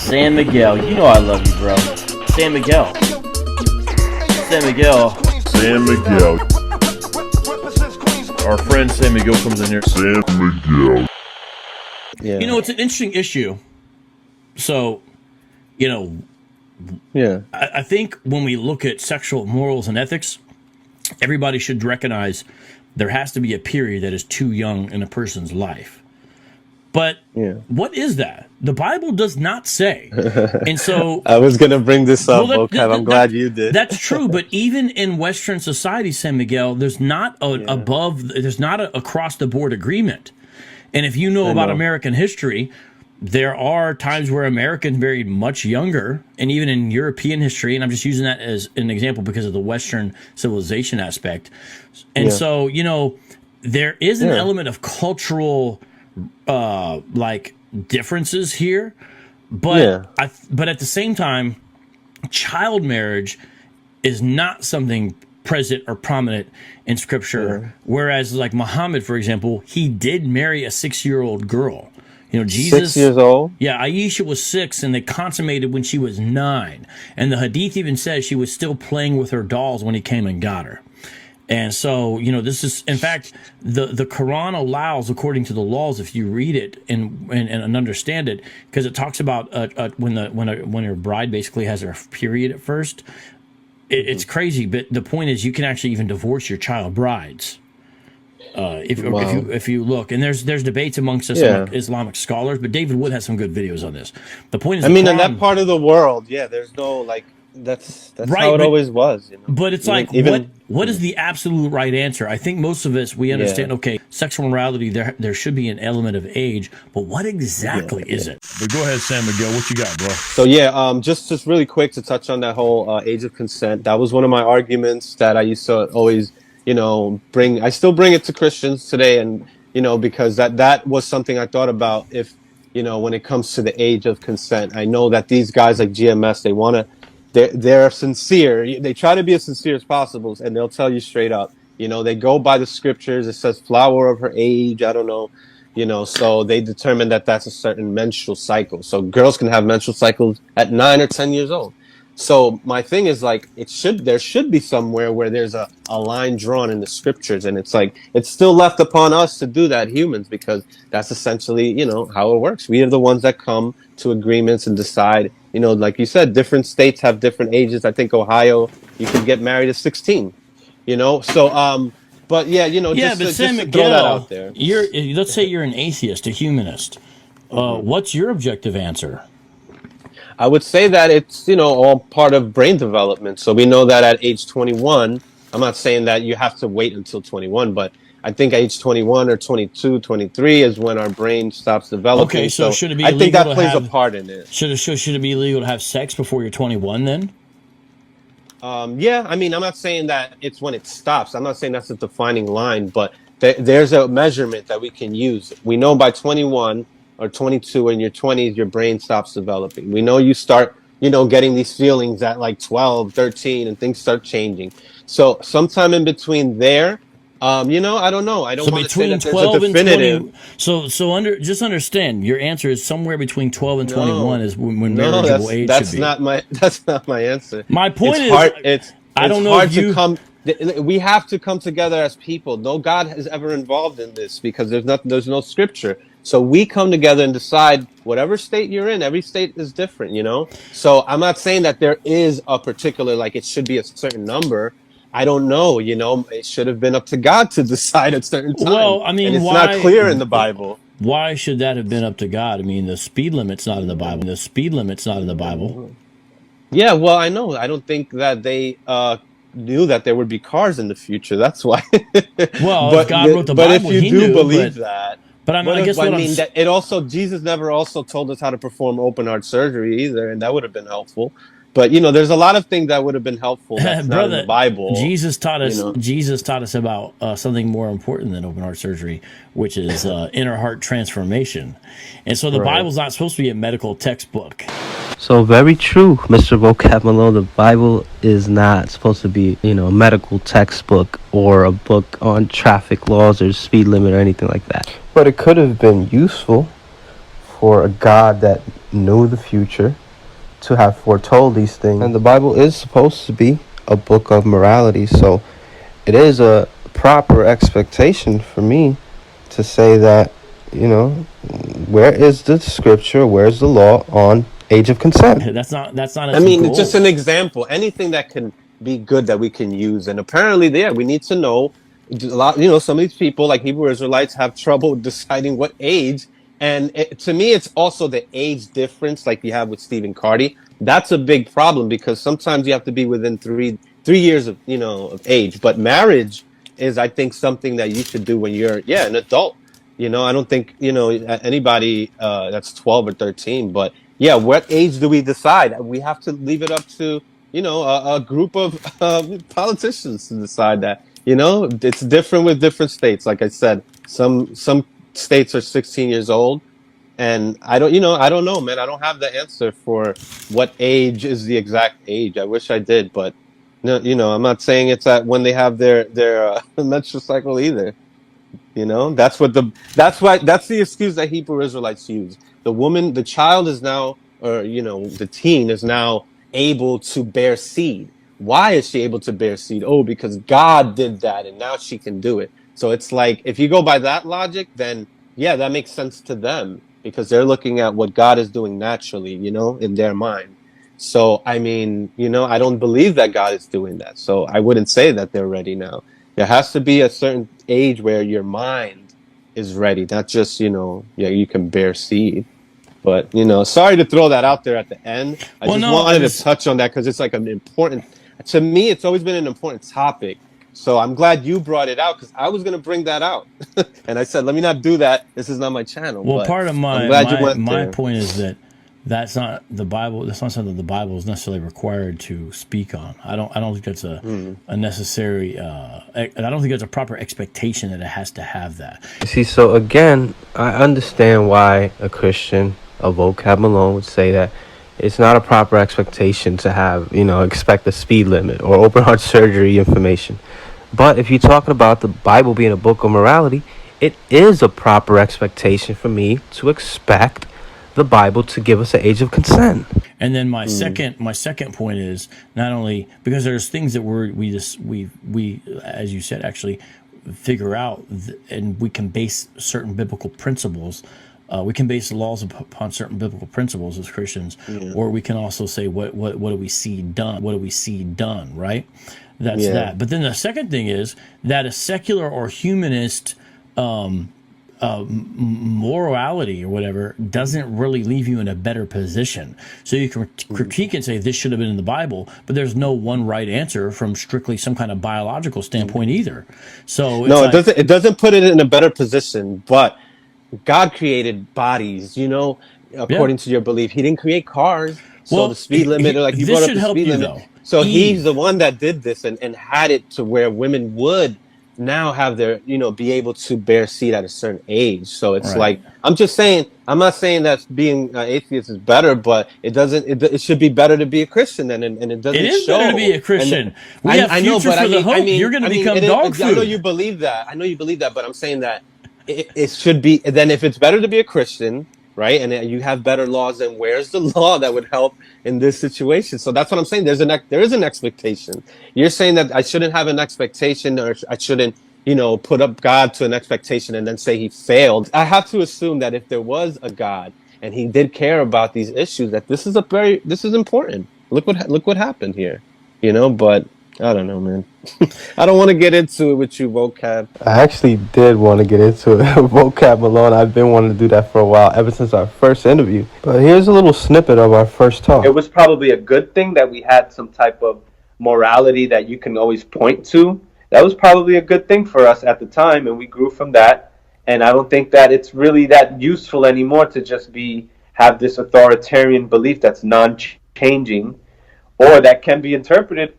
San Miguel, you know I love you, bro. San Miguel. San Miguel. San Miguel. Our friend San Miguel comes in here. San Miguel. Yeah. You know, it's an interesting issue. So, you know, Yeah. I think when we look at sexual morals and ethics, everybody should recognize there has to be a period that is too young in a person's life. But Yeah. what is that? The Bible does not say. And so I was going to bring this up, Well, Vocab. I'm glad you did. That's true, but even in Western society, San Miguel, there's not there's not a across the board agreement. And if you know about American history, there are times where Americans very much younger, and even in European history, and I'm just using that as an example because of the Western civilization aspect. And so, you know, there is an element of cultural like differences here, but but at the same time, child marriage is not something present or prominent in Scripture. Whereas, like Muhammad, for example, he did marry a 6-year-old girl. You know, Jesus. 6 years old. Yeah, Aisha was 6, and they consummated when she was 9. And the Hadith even says she was still playing with her dolls when he came and got her. And so, you know, this is, in fact, the Quran allows, according to the laws, if you read it and understand it, because it talks about when your bride basically has her period at first. It's crazy, but the point is, you can actually even divorce your child brides if you look. And there's debates amongst Islamic scholars, but David Wood has some good videos on this. The point is, I mean, in that part of the world, there's no like. That's right, how it always was. You know? But it's like, what is the absolute right answer? I think most of us, we understand, okay, sexual morality, there should be an element of age, but what exactly is it? But go ahead, San Miguel. What you got, bro? So, just really quick to touch on that whole age of consent. That was one of my arguments that I used to always, bring. I still bring it to Christians today, and, because that was something I thought about if, when it comes to the age of consent. I know that these guys like GMS, they want to, they're sincere. They try to be as sincere as possible, and they'll tell you straight up. They go by the scriptures. It says flower of her age. I don't know. So they determine that that's a certain menstrual cycle. So girls can have menstrual cycles at 9 or 10 years old. So my thing is like, there should be somewhere where there's a line drawn in the scriptures, and it's like, it's still left upon us to do that, humans, because that's essentially, how it works. We are the ones that come to agreements and decide, like you said, different states have different ages. I think Ohio, you can get married at 16, so, but just San to Miguel, throw that out there. Let's say you're an atheist, a humanist. What's your objective answer? I would say that it's, all part of brain development. So we know that at age 21, I'm not saying that you have to wait until 21, but I think age 21 or 22, 23 is when our brain stops developing. Okay, so should it be I think that illegal plays a part in it. Should it be illegal to have sex before you're 21 then? Yeah, I mean, I'm not saying that it's when it stops. I'm not saying that's a defining line, but there's a measurement that we can use. We know by 21 or 22 in your 20s, your brain stops developing. We know you start, getting these feelings at like 12, 13, and things start changing. So sometime in between there, I don't know. I don't want to say that there's a definitive. And 20, just understand, your answer is somewhere between 12 and 21 is when marriageable age should be. That's not my answer. My point is, I don't know if you... We have to come together as people. No God is ever involved in this because there's no scripture. So we come together and decide whatever state you're in. Every state is different, So I'm not saying that there is a particular, like it should be a certain number. I don't know, it should have been up to God to decide at certain time. Well, I mean, and it's not clear in the Bible. Why should that have been up to God? I mean, the speed limit's not in the Bible. The speed limit's not in the Bible. Yeah, well, I know. I don't think that they knew that there would be cars in the future. That's why. Well, if God wrote the Bible, but if you do believe that. But I guess what I mean, that it also, Jesus never also told us how to perform open heart surgery either, and that would have been helpful. But there's a lot of things that would have been helpful that's not in the Bible. Jesus taught us. Jesus taught us about something more important than open heart surgery, which is inner heart transformation. And so the Bible's not supposed to be a medical textbook. So very true, Mr. Vocab Malone. The Bible is not supposed to be, a medical textbook or a book on traffic laws or speed limit or anything like that. But it could have been useful for a God that knew the future to have foretold these things. And the Bible is supposed to be a book of morality, so it is a proper expectation for me to say that, where is the scripture, where's the law on age of consent? That's not I mean, it's just an example. Anything that can be good that we can use. And apparently we need to know a lot, some of these people like Hebrew Israelites have trouble deciding what age. And to me, it's also the age difference like you have with Stephen Carty. That's a big problem because sometimes you have to be within three years of, of age. But marriage is, I think, something that you should do when you're, an adult. I don't think, anybody that's 12 or 13, but yeah, what age do we decide? We have to leave it up to, a group of politicians to decide that. It's different with different states. Like I said, some states are 16 years old, and I don't know, man. I don't have the answer for what age is the exact age. I wish I did, but no, I'm not saying it's at when they have their menstrual cycle either. That's the excuse that Hebrew Israelites use. The child is now, or the teen is now able to bear seed. Why is she able to bear seed? Oh, because God did that, and now she can do it. So it's like, if you go by that logic, then yeah, that makes sense to them because they're looking at what God is doing naturally, in their mind. So, I mean, I don't believe that God is doing that. So I wouldn't say that they're ready now. There has to be a certain age where your mind is ready, not just, you can bear seed. But, sorry to throw that out there at the end. I wanted to touch on that because it's like to me, it's always been an important topic. So I'm glad you brought it out because I was going to bring that out. And I said, let me not do that. This is not my channel. Well, but part of my point is that that's not the Bible. That's not something the Bible is necessarily required to speak on. I don't think that's a necessary. I don't think that's a proper expectation that it has to have that. See, so again, I understand why a Christian, a Vocab Malone, would say that it's not a proper expectation to have, expect a speed limit or open heart surgery information. But if you're talking about the Bible being a book of morality, it is a proper expectation for me to expect the Bible to give us an age of consent. And then my second point is not only because there's things that we as you said actually figure out and we can base certain biblical principles. We can base laws upon certain biblical principles as Christians, or we can also say what do we see done? What do we see done? Right? That's that. But then the second thing is that a secular or humanist morality or whatever doesn't really leave you in a better position. So you can critique and say this should have been in the Bible, but there's no one right answer from strictly some kind of biological standpoint either. So no, it doesn't put it in a better position, but God created bodies, according to your belief. He didn't create cars. So the speed limit, like you brought up the speed limit. Though. So he's the one that did this and had it to where women would now have their, be able to bear seed at a certain age. So it's like, I'm just saying, I'm not saying that being atheist is better, but it should be better to be a Christian then, and it doesn't show. It is better to be a Christian. We have future for the hope. You're going to become dog food. I know you believe that, but I'm saying that it should be, then if it's better to be a Christian, right, and you have better laws, then where's the law that would help in this situation? So that's what I'm saying. There is an expectation. You're saying that I shouldn't have an expectation, or I shouldn't, put up God to an expectation and then say he failed. I have to assume that if there was a God and he did care about these issues, that this is important. Look what happened here, but I don't know, man. I don't want to get into it with you, Vocab. I actually did want to get into it, Vocab Malone. I've been wanting to do that for a while, ever since our first interview. But here's a little snippet of our first talk. It was probably a good thing that we had some type of morality that you can always point to. That was probably a good thing for us at the time, and we grew from that. And I don't think that it's really that useful anymore to just have this authoritarian belief that's non-changing, or that can be interpreted.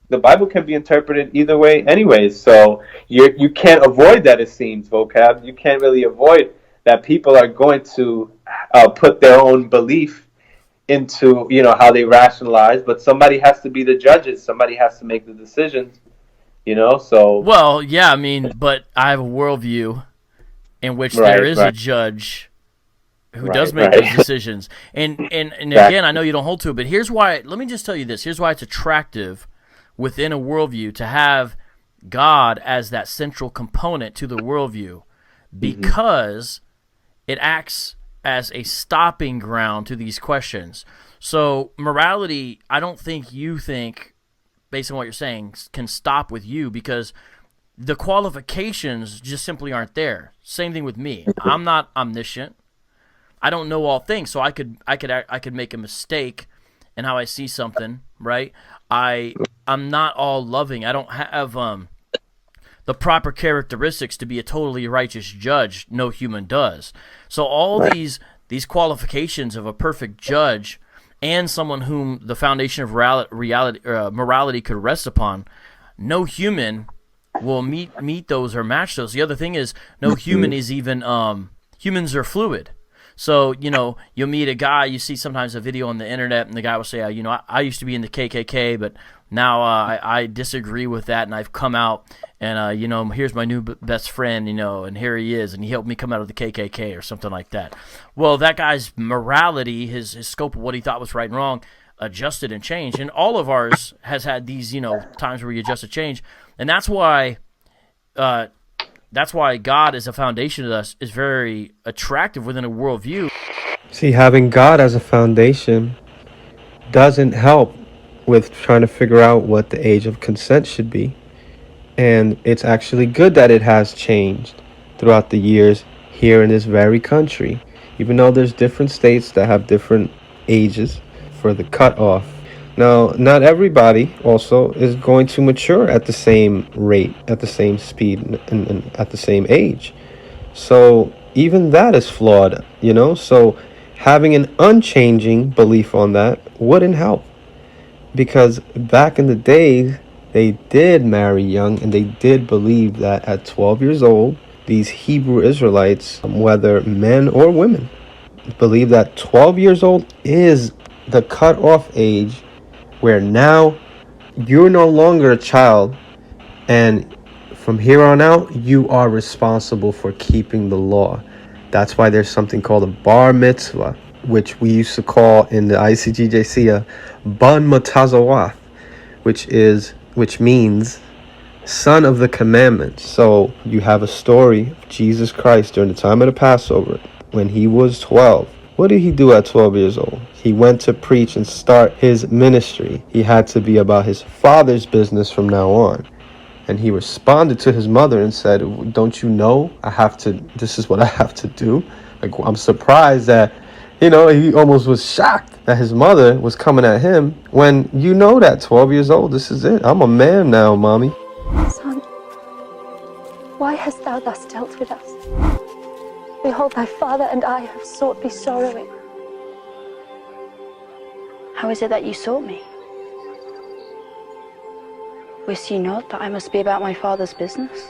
The Bible can be interpreted either way anyways, so you can't avoid that, it seems, Vocab. You can't really avoid that people are going to put their own belief into, you know, how they rationalize, but somebody has to be the judges. Somebody has to make the decisions, you know, so. Well, yeah, I mean, but I have a worldview in which there is a judge who does make those decisions. And again, I know you don't hold to it, but here's why. Let me just tell you this. Here's why it's attractive within a worldview to have God as that central component to the worldview, because it acts as a stopping ground to these questions. So morality, I don't think you think, based on what you're saying, can stop with you, because the qualifications just simply aren't there. Same thing with me. I'm not omniscient. I don't know all things, so I could make a mistake in how I see something, right? I'm not all loving. I don't have the proper characteristics to be a totally righteous judge. No human does. So all these qualifications of a perfect judge and someone whom the foundation of morality could rest upon, no human will meet those or match those. The other thing is, no human is even humans are fluid. So, you know, you'll meet a guy, you see sometimes a video on the internet, and the guy will say, you know, I used to be in the KKK, but now I disagree with that, and I've come out, and, you know, here's my new best friend, you know, and here he is, and he helped me come out of the KKK or something like that. Well, that guy's morality, his scope of what he thought was right and wrong, adjusted and changed. And all of ours has had these, you know, times where we adjust and change. And that's why God as a foundation of us is very attractive within a worldview. See, having God as a foundation doesn't help with trying to figure out what the age of consent should be. And it's actually good that it has changed throughout the years here in this very country, even though there's different states that have different ages for the cutoff. Now, not everybody also is going to mature at the same rate, at the same speed, and at the same age. So even that is flawed, you know? So having an unchanging belief on that wouldn't help. Because back in the day, they did marry young, and they did believe that at 12 years old, these Hebrew Israelites, whether men or women, believe that 12 years old is the cutoff age where now you're no longer a child, and from here on out, you are responsible for keeping the law. That's why there's something called a bar mitzvah, which we used to call in the ICGJC a ban matazawath, which means son of the commandments. So you have a story of Jesus Christ during the time of the Passover when he was 12. What did he do at 12 years old? He went to preach and start his ministry. He had to be about his father's business from now on. And he responded to his mother and said, don't you know this is what I have to do? Like, I'm surprised that, you know, he almost was shocked that his mother was coming at him when you know that 12 years old, this is it. I'm a man now, mommy. Son, why hast thou thus dealt with us? Behold, thy father and I have sought thee sorrowing. How is it that you sought me? Wist ye not that I must be about my father's business?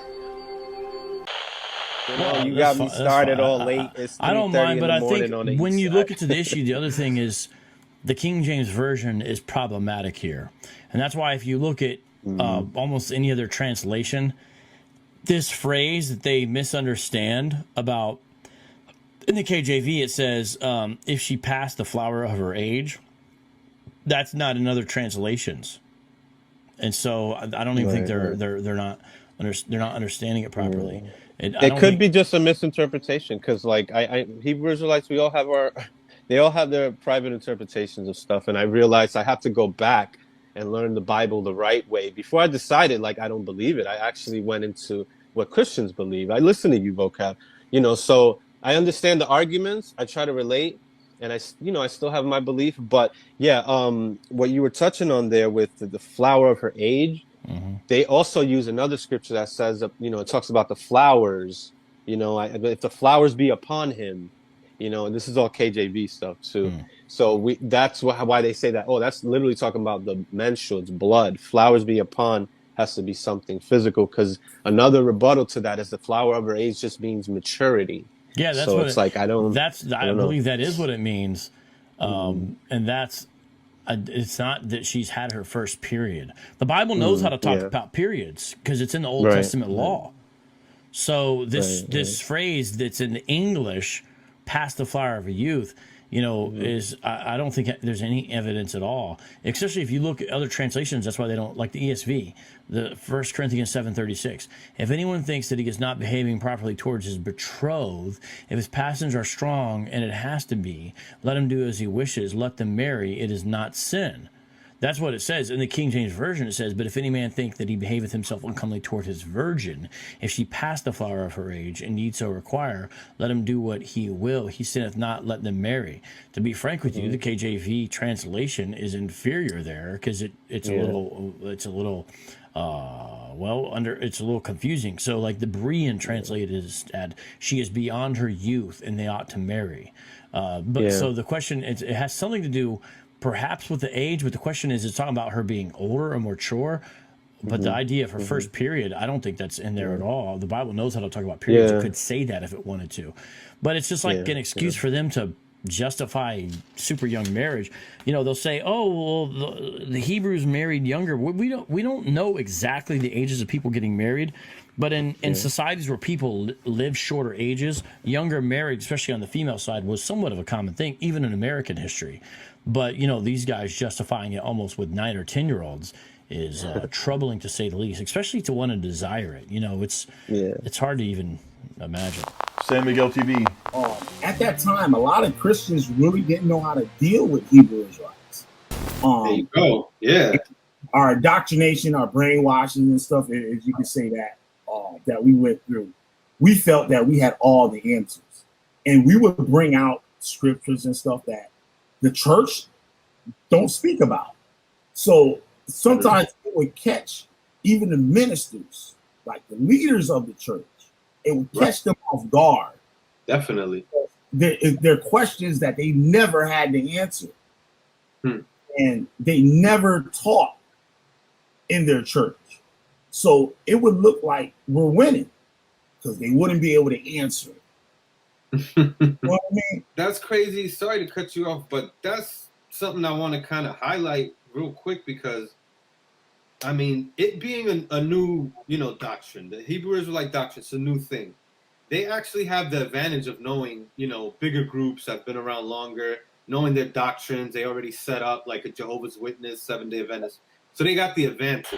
Well, you got me started all late. It's I don't mind, but I think when when you look into the issue, the other thing is the King James Version is problematic here. And that's why if you look at almost any other translation, this phrase that they misunderstand about, in the KJV it says, if she passed the flower of her age, that's not in other translations. And so I don't even think they're not understanding it properly. It could be just a misinterpretation, because like Hebrew Israelites, they all have their private interpretations of stuff, and I realized I have to go back and learn the Bible the right way before I decided like I don't believe it. I actually went into what Christians believe. I listen to you, Vocab, you know, so I understand the arguments. I try to relate, and I still have my belief. But yeah, what you were touching on there with the flower of her age, they also use another scripture that says, it talks about the flowers, if the flowers be upon him, and this is all KJV stuff too. So that's why they say that. Oh, that's literally talking about the menstrual, it's blood. Flowers be upon has to be something physical, because another rebuttal to that is the flower of her age just means maturity. Yeah, that's so what it's like I believe that is what it means. And that's it's not that she's had her first period. The Bible knows how to talk about periods because it's in the Old Testament law. So this phrase that's in English, "past the flower of a youth," is I don't think there's any evidence at all. Especially if you look at other translations, that's why they don't like the ESV, the 1 Corinthians 7:36. If anyone thinks that he is not behaving properly towards his betrothed, if his passions are strong, and it has to be, let him do as he wishes. Let them marry. It is not sin. That's what it says. In the King James Version, it says, "But if any man think that he behaveth himself uncomely toward his virgin, if she pass the flower of her age, and need so require, let him do what he will. He sinneth not, let them marry." To be frank with you, the KJV translation is inferior there because it's a little confusing. So like the Berean translated is at, "She is beyond her youth, and they ought to marry." So the question, it has something to do perhaps with the age, but the question is, it's talking about her being older or mature. But the idea of her first period, I don't think that's in there at all. The Bible knows how to talk about periods. It could say that if it wanted to. But it's just like an excuse for them to justify super young marriage. They'll say, "Oh, well, the Hebrews married younger." We don't know exactly the ages of people getting married. But in societies where people live shorter ages, younger marriage, especially on the female side, was somewhat of a common thing, even in American history. But, these guys justifying it almost with 9 or 10-year-olds is troubling to say the least, especially to want to desire it. It's hard to even imagine. San Miguel TV. At that time, a lot of Christians really didn't know how to deal with Hebrew Israelites. There you go. Yeah. Our indoctrination, our brainwashing and stuff, if you could say that, that we went through, we felt that we had all the answers. And we would bring out scriptures and stuff that the church don't speak about. So sometimes it would catch even the ministers, like the leaders of the church. It would catch them off guard. Definitely. They're questions that they never had to answer. And they never taught in their church. So it would look like we're winning because they wouldn't be able to answer it. You know what I mean? That's crazy. Sorry to cut you off, but that's something I want to kind of highlight real quick because, I mean, it being a new, doctrine, the Hebrew Israelite doctrine, it's a new thing. They actually have the advantage of knowing, bigger groups have been around longer, knowing their doctrines. They already set up like a Jehovah's Witness, Seventh-day Adventist. So they got the advantage.